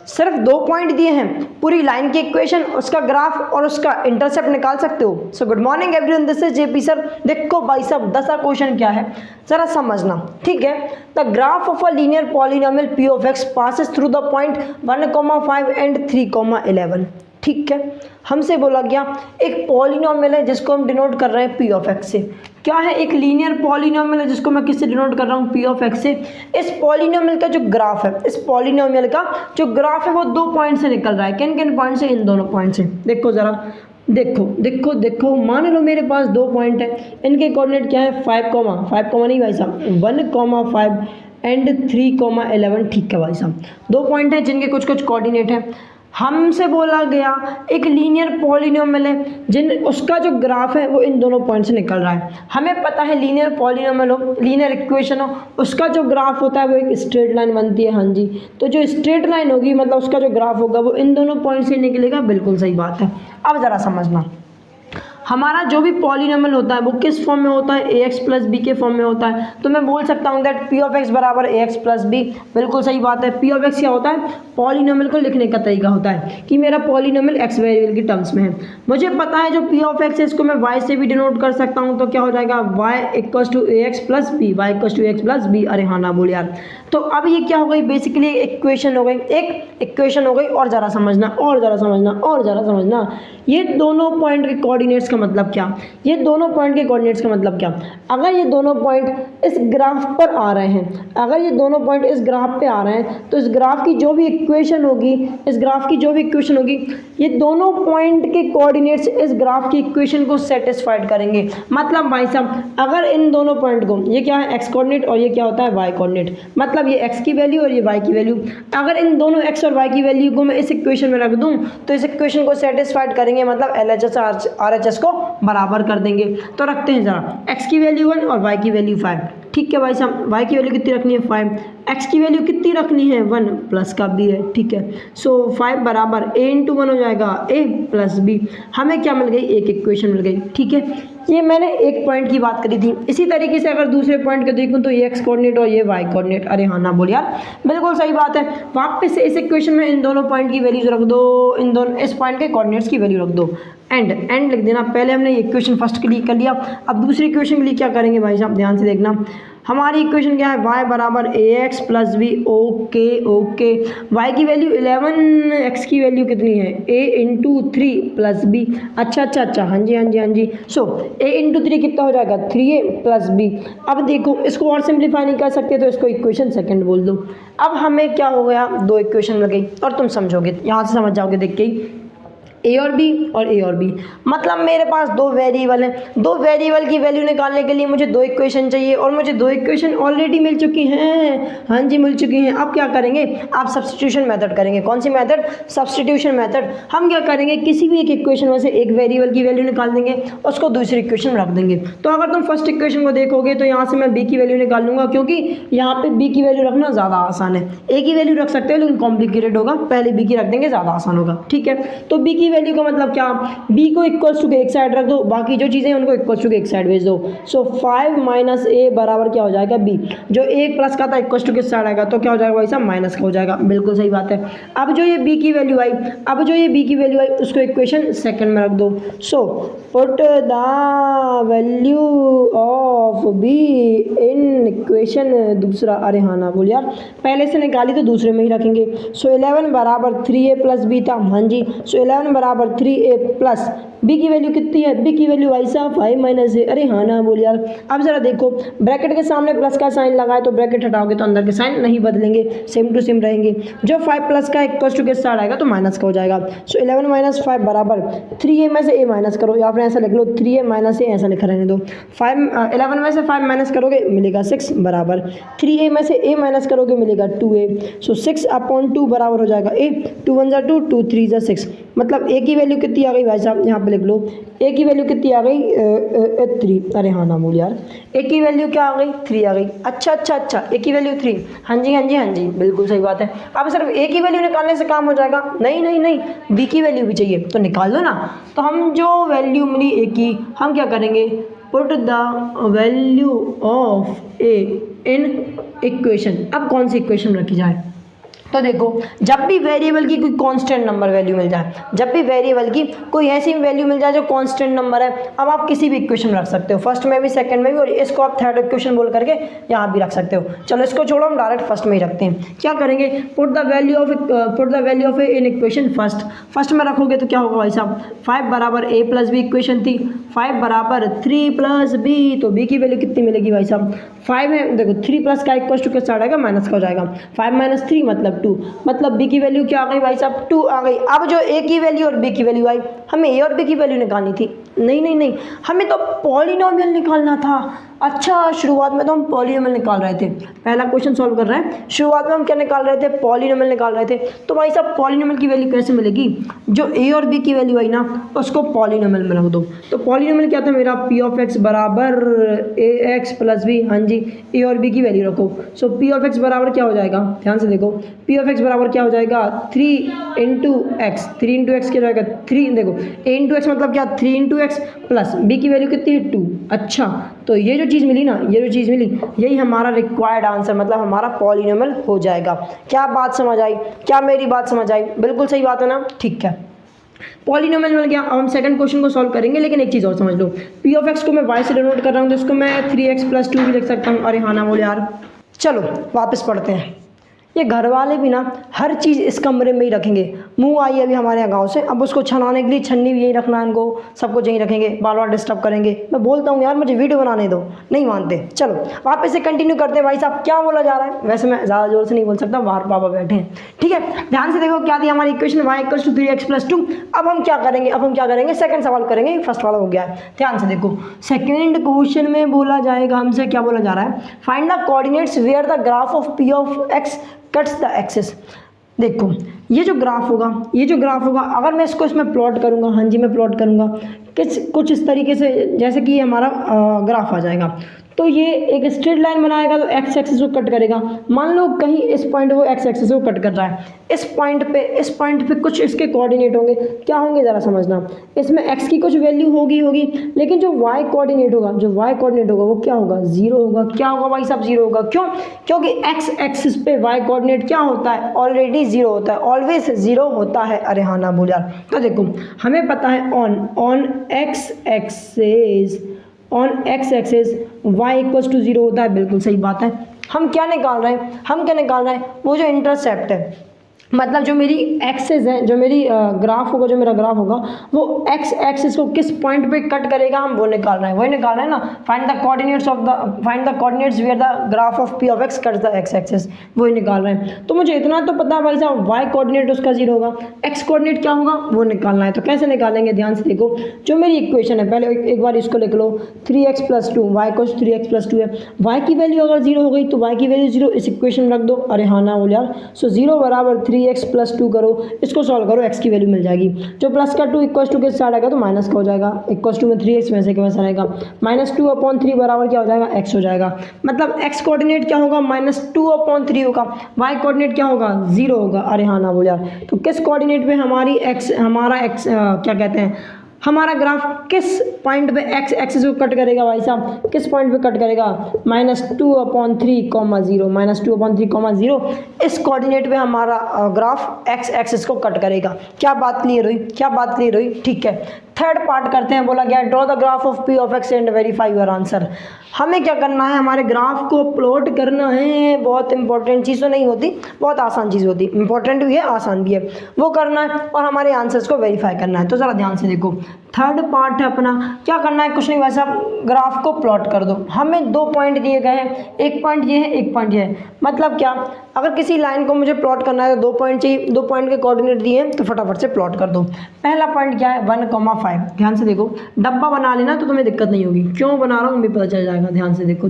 सिर्फ 2 पॉइंट दिए हैं, पूरी लाइन की इक्वेशन, उसका ग्राफ और उसका इंटरसेप्ट निकाल सकते हो। So good morning everyone, this is JP sir. देखो भाई साहब 10वां क्वेश्चन क्या है जरा समझना, ठीक है। The graph of a linear polynomial P of x passes through the point 1,5 and 3,11। ठीक है, हमसे बोला गया एक पॉलिनोमियल है जिसको हम डिनोट कर रहे हैं पी ऑफ एक्स से। क्या है? एक लीनियर पॉलिनोमियल है जिसको मैं किससे डिनोट कर रहा हूँ? पी ऑफ एक्स से। इस पॉलिनोमियल का जो ग्राफ है, इस पॉलिनोमियल का जो ग्राफ है वो 2 पॉइंट से निकल रहा है। किन किन पॉइंट से? इन दोनों पॉइंट से। देखो जरा, देखो देखो देखो, मान लो मेरे पास 2 पॉइंट है, इनके कोऑर्डिनेट क्या है? 5 नहीं भाई साहब, 1,5 एंड 3,11। ठीक है भाई साहब, 2 पॉइंट है जिनके कुछ कुछ कोऑर्डिनेट है। हमसे बोला गया एक लीनियर पॉलिनोमियल है जिन उसका जो ग्राफ है वो इन दोनों पॉइंट से निकल रहा है। हमें पता है लीनियर पॉलिनोमियल हो, लीनियर इक्वेशन हो, उसका जो ग्राफ होता है वो एक स्ट्रेट लाइन बनती है। हाँ जी, तो जो स्ट्रेट लाइन होगी मतलब उसका जो ग्राफ होगा वो इन दोनों पॉइंट से निकलेगा। बिल्कुल सही बात है। अब ज़रा समझना, हमारा जो भी पॉलिनोमियल होता है वो किस फॉर्म में होता है? ax प्लस बी के फॉर्म में होता है। तो मैं बोल सकता हूँ दैट पी ऑफ एक्स बराबर ax प्लस बी। बिल्कुल सही बात है। पी ऑफ एक्स क्या होता है? पॉलिनोमियल को लिखने का तरीका होता है कि मेरा पॉलिनोमियल एक्स वेरिएबल की टर्म्स में है। मुझे पता है जो पी ऑफ एक्स है इसको मैं y से भी डिनोट कर सकता हूँ। तो क्या हो जाएगा? y equals to ax plus b, y equals to ax plus b. अरे हाँ ना बोल यार। तो अब ये क्या हो गई? बेसिकली इक्वेशन हो गई, एक इक्वेशन हो गई। और ज़रा समझना, और ज़रा समझना, और ज़रा समझना, ये दोनों पॉइंट के कोऑर्डिनेट्स का मतलब क्या? ये दोनों पॉइंट के कोऑर्डिनेट्स का मतलब क्या? अगर ये दोनों पॉइंट इस ग्राफ पर आ रहे हैं, अगर ये दोनों पॉइंट इस ग्राफ पे आ रहे हैं तो इस ग्राफ की जो भी इक्वेशन होगी, इस ग्राफ की जो भी इक्वेशन होगी, ये दोनों पॉइंट के कोऑर्डिनेट्स इस ग्राफ की इक्वेशन को सेटिस्फाइड करेंगे। मतलब भाई साहब अगर इन दोनों पॉइंट को, ये क्या है? एक्स कोऑर्डिनेट और ये क्या होता है? Y coordinate. मतलब ये एक्स की वैल्यू और ये वाई की वैल्यू, अगर इन दोनों एक्स और वाई की वैल्यू को मैं इस इक्वेशन में रख दूं तो इस इक्वेशन को सेटिस्फाइड करेंगे। मतलब LHS और RHS को बराबर कर देंगे। तो रखते हैं जरा, एक्स की वैल्यू 1 और वाई की वैल्यू 5। ठीक है भाई साहब, वाई की वैल्यू कितनी रखनी है? 5। एक्स की वैल्यू कितनी रखनी है? 1 प्लस का बी है। ठीक है, सो 5 बराबर a इंटू 1 हो जाएगा a प्लस बी। हमें क्या मिल गई? एक इक्वेशन मिल गई। ठीक है, ये मैंने एक पॉइंट की बात करी थी। इसी तरीके से अगर दूसरे पॉइंट को देखूं तो ये एक्स कोऑर्डिनेट और ये वाई कोऑर्डिनेट। अरे हाँ ना बोल यार, बिल्कुल सही बात है। वापस से इस इक्वेशन में इन दोनों पॉइंट की वैल्यूज रख दो, इन दोनों इस पॉइंट के कोऑर्डिनेट्स की वैल्यू रख दो, एंड लिख देना। पहले हमने ये इक्वेशन फर्स्ट के लिए कर लिया, अब दूसरी इक्वेशन के लिए क्या करेंगे भाई साहब? ध्यान से देखना, हमारी इक्वेशन क्या है? y बराबर ax plus b. Okay okay, y की वैल्यू 11, x की वैल्यू कितनी है? a into 3 plus b. अच्छा अच्छा अच्छा, हाँ जी हाँ जी हाँ जी। सो a इंटू 3 कितना हो जाएगा? 3a plus B. अब देखो इसको और सिंप्लीफाई नहीं कर सकते तो इसको इक्वेशन सेकंड बोल दो। अब हमें क्या हो गया? 2 इक्वेशन मिल गई और तुम समझोगे, यहाँ से समझ जाओगे देख के ही। ए और बी और ए और बी, मतलब मेरे पास 2 वेरिएबल हैं। 2 वेरिएबल की वैल्यू निकालने के लिए मुझे 2 इक्वेशन चाहिए और मुझे 2 इक्वेशन ऑलरेडी मिल चुकी हैं। हाँ जी मिल चुकी हैं। अब क्या करेंगे? आप सब्स्टिट्यूशन मेथड करेंगे। कौन सी मेथड? Substitution method. हम क्या करेंगे? किसी भी एक इक्वेशन में से एक वेरिएबल की वैल्यू निकाल देंगे, उसको दूसरी इक्वेशन में रख देंगे। तो अगर तुम फर्स्ट इक्वेशन को देखोगे तो यहाँ से मैं बी की वैल्यू निकाल लूँगा, क्योंकि यहाँ पे बी की वैल्यू रखना ज़्यादा आसान है। ए की वैल्यू रख सकते हो लेकिन कॉम्प्लिकेटेड होगा, पहले बी की रख देंगे, ज़्यादा आसान होगा। ठीक है, तो बी की वैल्यू का मतलब क्या? b को इक्वल्स टू के एक साइड रख दो, बाकी जो चीज़ें उनको इक्वल्स टू के एक साइड भेज दो। सो 5 माइनस a बराबर क्या हो जाएगा? b। जो एक प्लस का था इक्वल्स टू किस साइड आएगा? तो क्या हो जाएगा भाई साहब? माइनस का हो जाएगा। बिल्कुल सही बात है। अब जो ये b की वैल्यू आई, अब जो ये b की वैल्यू आई उसको इक्वेशन सेकंड में रख दो। So put the value of b in equation दूसरा। अरे हाँ ना बोल यार, पहले से निकाली तो दूसरे में ही रखेंगे। सो 11 बराबर 3a प्लस बी था। हाँ जी, सो 11 बराबर 3a प्लस बी की वैल्यू कितनी है? बी की वैल्यू भाई साहब 5 माइनस है। अरे हाँ ना बोल यार। अब जरा देखो, ब्रैकेट के सामने प्लस का साइन लगाए तो ब्रैकेट हटाओगे तो अंदर के साइन नहीं बदलेंगे, सेम टू सेम रहेंगे। जो 5 प्लस का इक्वल्स टू के साइड आएगा तो माइनस का हो जाएगा। सो 11 माइनस 5 बराबर 3a में से a माइनस करो, या फिर ऐसा लिख लो 3a माइनस a, ऐसा लिखा रहने दो। 11 में से 5 माइनस करोगे मिलेगा 6 बराबर 3a में से a माइनस करोगे मिलेगा 2a। सो 6/2 बराबर हो जाएगा a। 2 1 2, 2 3 6। मतलब a की वैल्यू कितनी आ गई भाई साहब? यहाँ पे लिख लो, a की वैल्यू कितनी आ गई? 3। अरे हाँ ना बोल यार, a की वैल्यू क्या आ गई? 3 आ गई। अच्छा अच्छा अच्छा, a की वैल्यू 3। हाँ जी हाँ जी हाँ जी, बिल्कुल सही बात है। अब सिर्फ a की वैल्यू निकालने से काम हो जाएगा? नहीं नहीं नहीं, b की वैल्यू भी चाहिए, तो निकाल दो ना। तो हम जो वैल्यू मिली a की, हम क्या करेंगे? Put the value of a in equation. अब कौन सी इक्वेशन रखी जाए? तो देखो, जब भी वेरिएबल की कोई कांस्टेंट नंबर वैल्यू मिल जाए, जब भी वेरिएबल की कोई ऐसी वैल्यू मिल जाए जो कांस्टेंट नंबर है, अब आप किसी भी इक्वेशन में रख सकते हो, फर्स्ट में भी सेकंड में भी, और इसको आप थर्ड इक्वेशन बोल करके यहाँ भी रख सकते हो। चलो इसको छोड़ो, हम डायरेक्ट फर्स्ट में ही रखते हैं। क्या करेंगे, put the value of A in equation first में रखोगे तो क्या होगा भाई साहब, 5 बराबर a प्लस बी इक्वेशन थी, 5 बराबर 3 प्लस बी, तो b की वैल्यू कितनी मिलेगी भाई साहब, 5 है, देखो 3 प्लस का इक्वल टू क्या आएगा, माइनस का हो जाएगा, 5 माइनस 3 मतलब 2, मतलब b की वैल्यू क्या आ गई भाई साहब, 2 आ गई। अब जो a की वैल्यू और b की वैल्यू आई, हमें a और b की वैल्यू निकालनी थी, नहीं, हमें तो पॉलिनोमियल निकालना था। अच्छा, शुरुआत में तो हम पॉलिनोमियल निकाल रहे थे, पहला क्वेश्चन सॉल्व कर रहे हैं, शुरुआत में हम क्या निकाल रहे थे, पॉलिनोमियल निकाल रहे थे। तो भाई साहब पॉलिनोमियल की वैल्यू कैसे मिलेगी, जो a और b की वैल्यू आई ना उसको पॉलिनोमियल में रख दो। तो पॉलिनोमियल क्या था मेरा, p ऑफ x बराबर ax प्लस b, हाँ जी, a और b की वैल्यू रखो। सो p ऑफ x बराबर क्या हो जाएगा, ध्यान से देखो, p ऑफ x बराबर क्या हो जाएगा, 3 इंटू एक्स, 3 इंटू एक्स क्या हो जाएगा, 3, देखो a इंटू एक्स मतलब क्या, 3 इंटू एक्स, प्लस b की वैल्यू कितनी है, 2। अच्छा, तो ये जो चीज़ मिली ना, ये जो चीज़ मिली, यही हमारा रिक्वायर्ड आंसर, मतलब हमारा पॉलिनोमियल हो जाएगा। क्या बात समझ आई, क्या मेरी बात समझ आई, बिल्कुल सही बात है ना, ठीक है। पॉलिनोमियल मिल गया। अब हम सेकंड क्वेश्चन को सॉल्व करेंगे, लेकिन एक चीज़ और समझ लो, p ऑफ x को मैं y से डिनोट कर रहा हूँ, तो इसको मैं 3x प्लस 2 भी लिख सकता हूँ। अरे हाँ ना बोल यार, चलो वापस पढ़ते हैं। ये घर वाले भी ना हर चीज़ इस कमरे में ही रखेंगे। मुँह आई अभी हमारे यहाँ गाँव से, अब उसको छनाने के लिए छन्नी भी यहीं रखना है इनको, सब कुछ यहीं रखेंगे, बार बार डिस्टर्ब करेंगे। मैं बोलता हूँ यार मुझे वीडियो बनाने दो, नहीं मानते। चलो वापस से कंटिन्यू करते हैं। भाई साहब क्या बोला जा रहा है, वैसे मैं ज़्यादा जोर से नहीं बोल सकता, बाहर पापा बैठे हैं, ठीक है। ध्यान से देखो क्या थी हमारी equation, y equals to 3x plus 2। अब हम क्या करेंगे, सेकंड सवाल करेंगे, फर्स्ट वाला हो गया है। ध्यान से देखो, सेकंड क्वेश्चन में बोला जाएगा हमसे, क्या बोला जा रहा है, find the coordinates where the graph of p of x cuts the axis. देखो ये जो ग्राफ होगा, अगर मैं इसको इसमें प्लॉट करूंगा, हाँ जी मैं प्लॉट करूंगा कुछ इस तरीके से, जैसे कि ये हमारा ग्राफ आ जाएगा, तो ये एक स्ट्रेट लाइन बनाएगा तो एक्स एक्सिस को कट करेगा। मान लो कहीं इस पॉइंट वो एक्स एक्सिस को कट कर रहा है, इस पॉइंट पे कुछ इसके कोऑर्डिनेट होंगे, क्या होंगे ज़रा समझना। इसमें एक्स की कुछ वैल्यू होगी, लेकिन जो वाई कोऑर्डिनेट होगा वो क्या होगा, जीरो होगा। क्या होगा भाई साहब, जीरो होगा। क्यों, क्योंकि एक्स एक्सिस पे वाई कोऑर्डिनेट क्या होता है, ऑलरेडी जीरो होता है, ऑलवेज जीरो होता है। अरे हाँ ना बोल यार। तो देखो हमें पता है on x axis y equals to zero होता है, बिल्कुल सही बात है। हम क्या निकाल रहे हैं, वो जो इंटरसेप्ट है, मतलब जो मेरी एक्सेस है, जो मेरी ग्राफ होगा वो एक्स एक्सिस को किस पॉइंट पे कट करेगा, हम वो निकाल रहे हैं ना। Find the coordinates where the graph of p of x cuts the x axis, वही निकाल रहे हैं। तो मुझे इतना तो पता है भाई साहब, y कोऑर्डिनेट उसका जीरो होगा, x कोऑर्डिनेट क्या होगा वो निकालना है। तो कैसे निकालेंगे, ध्यान से देखो, जो मेरी इक्वेशन है, पहले एक बार इसको लिख लो, 3x प्लस 2 y को 3x प्लस 2 है। y की वैल्यू अगर जीरो हो गई तो y की वैल्यू जीरो, इस इक्वेशन में रख दो। अरे हाँ ना बोल यार। सो जीरो बराबर 3x प्लस 2 करो, इसको सॉल्व करो, x की वैल्यू मिल जाएगी। जो प्लस का 2 इक्वल्स टू के साथ आएगा तो माइनस का हो जाएगा, इक्वल्स टू में 3x वैसे के वैसा रहेगा, -2/3 बराबर क्या हो जाएगा, x हो जाएगा। मतलब x कोऑर्डिनेट क्या होगा, -2/3 होगा, y कोऑर्डिनेट क्या होगा, 0 होगा। अरे हाँ ना बोल यार। तो किस कोऑर्डिनेट पे हमारा x क्या कहते हैं, हमारा ग्राफ किस पॉइंट पे एक्स एक्सिस को कट करेगा भाई साहब, किस पॉइंट पे कट करेगा, -2/3, 0। इस कोऑर्डिनेट पे हमारा ग्राफ एक्स एक्सिस को कट करेगा। क्या बात क्लियर हुई, ठीक है। थर्ड पार्ट करते हैं, बोला गया draw the graph of p of x and verify your answer. हमें क्या करना है, हमारे ग्राफ को प्लॉट करना है। बहुत इंपॉर्टेंट चीज़ तो नहीं होती, बहुत आसान चीज़ होती, इंपॉर्टेंट भी है आसान भी है, वो करना है और हमारे आंसर्स को वेरीफाई करना है। तो ज़रा ध्यान से देखो, थर्ड पार्ट है अपना, क्या करना है, कुछ नहीं वैसा, ग्राफ को प्लॉट कर दो। हमें 2 पॉइंट दिए गए हैं, एक पॉइंट ये है, एक पॉइंट ये है। मतलब क्या, अगर किसी लाइन को मुझे प्लॉट करना है तो 2 पॉइंट चाहिए, 2 पॉइंट के कोऑर्डिनेट दिए हैं तो फटाफट से प्लॉट कर दो। पहला पॉइंट क्या है, 1,5। ध्यान से देखो, डब्बा बना लेना तो तुम्हें दिक्कत नहीं होगी, क्यों बना रहा हूँ भी पता चल जाएगा। ध्यान से देखो।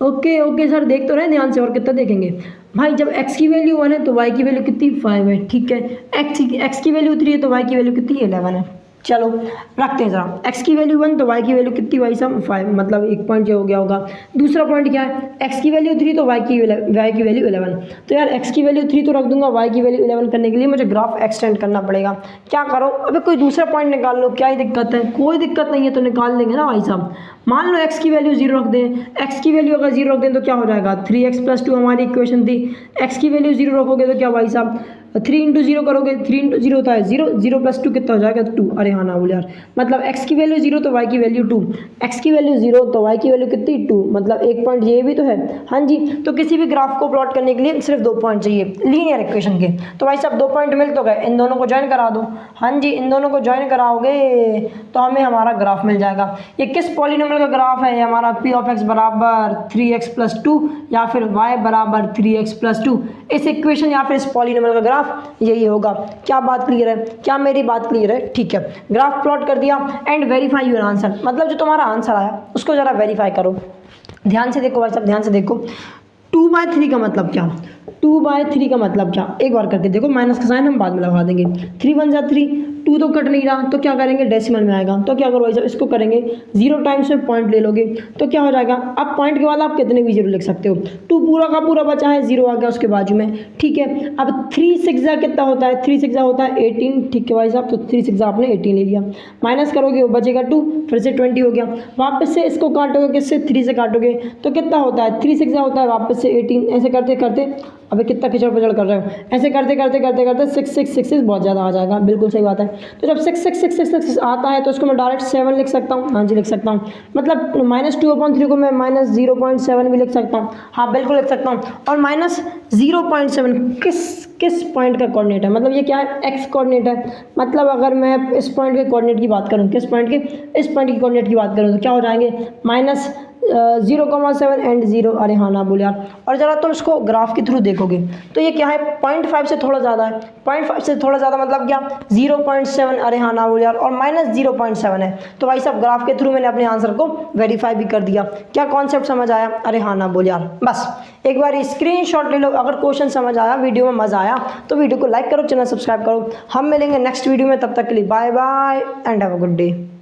ओके सर, देख तो रहे ध्यान से, और कितना देखेंगे भाई। जब x की वैल्यू 1 है तो y की वैल्यू कितनी, 5 है, ठीक है। x की वैल्यू 3 है तो y की वैल्यू कितनी, 11 है। चलो रखते हैं ज़रा, x की वैल्यू 1 तो y की वैल्यू कितनी भाई साहब 5, मतलब एक पॉइंट जो हो गया होगा। दूसरा पॉइंट क्या है, x की वैल्यू 3 तो y की वैल्यू 11। तो यार x की वैल्यू 3 तो रख दूंगा, y की वैल्यू 11 करने के लिए मुझे ग्राफ एक्सटेंड करना पड़ेगा। क्या करो, अबे कोई दूसरा पॉइंट निकाल लो, क्या ही दिक्कत है, कोई दिक्कत नहीं है, तो निकाल लेंगे ना भाई साहब। मान लो x की वैल्यू 0 रख दें, x की वैल्यू अगर 0 रख दें तो क्या हो जाएगा, 3x + 2 हमारी इक्वेशन थी। x की वैल्यू 0 रखोगे तो क्या भाई साहब 3 × 0 करोगे, 3 × 0 होता है 0, 0 + 2 कितना हो जाएगा 2। अरे हाँ ना बोले यार, मतलब x की वैल्यू 0 तो y की वैल्यू 2, x की वैल्यू 0 तो y की वैल्यू कितनी 2, मतलब एक पॉइंट ये भी तो है। हाँ जी, तो किसी भी ग्राफ को प्लॉट करने के लिए सिर्फ 2 पॉइंट चाहिए लीनियर इक्वेशन के। तो भाई साहब 2 पॉइंट मिल तो गए, इन दोनों को ज्वाइन करा दो। हाँ जी, इन दोनों को ज्वाइन कराओगे तो हमें हमारा ग्राफ मिल जाएगा। ये किस पॉलिनोमियल का ग्राफ है, हमारा p ऑफ x बराबर 3x + 2 या फिर y बराबर 3x + 2, इस इक्वेशन या फिर इस पॉलिनोमियल का ग्राफ यही होगा। क्या बात क्लियर है, क्या मेरी बात क्लियर है? ठीक है, ग्राफ प्लॉट कर दिया एंड वेरीफाई योर आंसर, मतलब जो तुम्हारा आंसर आया उसको ज़रा वेरीफाई करो। ध्यान से देखो भाई साहब, ध्यान से देखो। 2/3 का मतलब क्या, 2/3 का मतलब क्या, एक बार करके देखो, माइनस का साइन हम बाद में लगा देंगे। 3 × 1 = 3, 2 तो कट नहीं रहा, तो क्या करेंगे डेसिमल में आएगा, तो क्या करो भाई साहब इसको करेंगे 0 टाइम्स में पॉइंट ले लोगे तो क्या हो जाएगा। अब पॉइंट के बाद आप कितने भी 0 लिख सकते हो, 2 पूरा का पूरा बचा है, 0 आ गया उसके बाजू में। ठीक है, अब 3 × 6 कितना होता है, 3 × 6 होता है 18। ठीक है भाई साहब, तो 3 × 6 आपने 18 ले लिया, माइनस करोगे वो बचेगा 2, फिर से 20 हो गया। वापस से इसको काटोगे, किससे 3 से काटोगे तो कितना होता है, 3 × 6 होता है वापस से 18। ऐसे करते करते, अबे कितना खिचड़ पिचड़ कर रहे हो, ऐसे करते करते करते करते 6 6 6 6 बहुत ज़्यादा आ जाएगा, बिल्कुल सही बात है। तो जब 6 6 6 6 6 आता है तो उसको मैं डायरेक्ट 7 लिख सकता हूँ। हाँ जी लिख सकता हूँ, मतलब -2/3 को मैं -0.7 भी लिख सकता हूँ। हाँ बिल्कुल लिख सकता हूँ। और -0.7 किस पॉइंट का कोऑर्डिनेट है, मतलब ये क्या है, एक्स कोऑर्डिनेट है। मतलब अगर मैं इस पॉइंट के कोऑर्डिनेट की बात करूँ, किस पॉइंट के, इस पॉइंट की कोऑर्डिनेट की बात करूँ तो क्या हो जाएंगे -0,7 एंड 0। अरे हाँ ना बोल यार। और ज़रा तुम इसको ग्राफ के थ्रू देखोगे तो ये क्या है, 0.5 से थोड़ा ज़्यादा है, 0.5 से थोड़ा ज़्यादा मतलब क्या 0.7। अरे हाँ ना बोल यार, और -0.7 है। तो भाई साहब ग्राफ के थ्रू मैंने अपने आंसर को वेरीफाई भी कर दिया। क्या कॉन्सेप्ट समझ आया? अरे हाँ ना बोल यार। बस एक बार स्क्रीनशॉट ले लो, अगर क्वेश्चन समझ आया, वीडियो में मज़ा आया तो वीडियो को लाइक करो, चैनल सब्सक्राइब करो। हम मिलेंगे नेक्स्ट वीडियो में, तब तक के लिए bye bye and have a good day.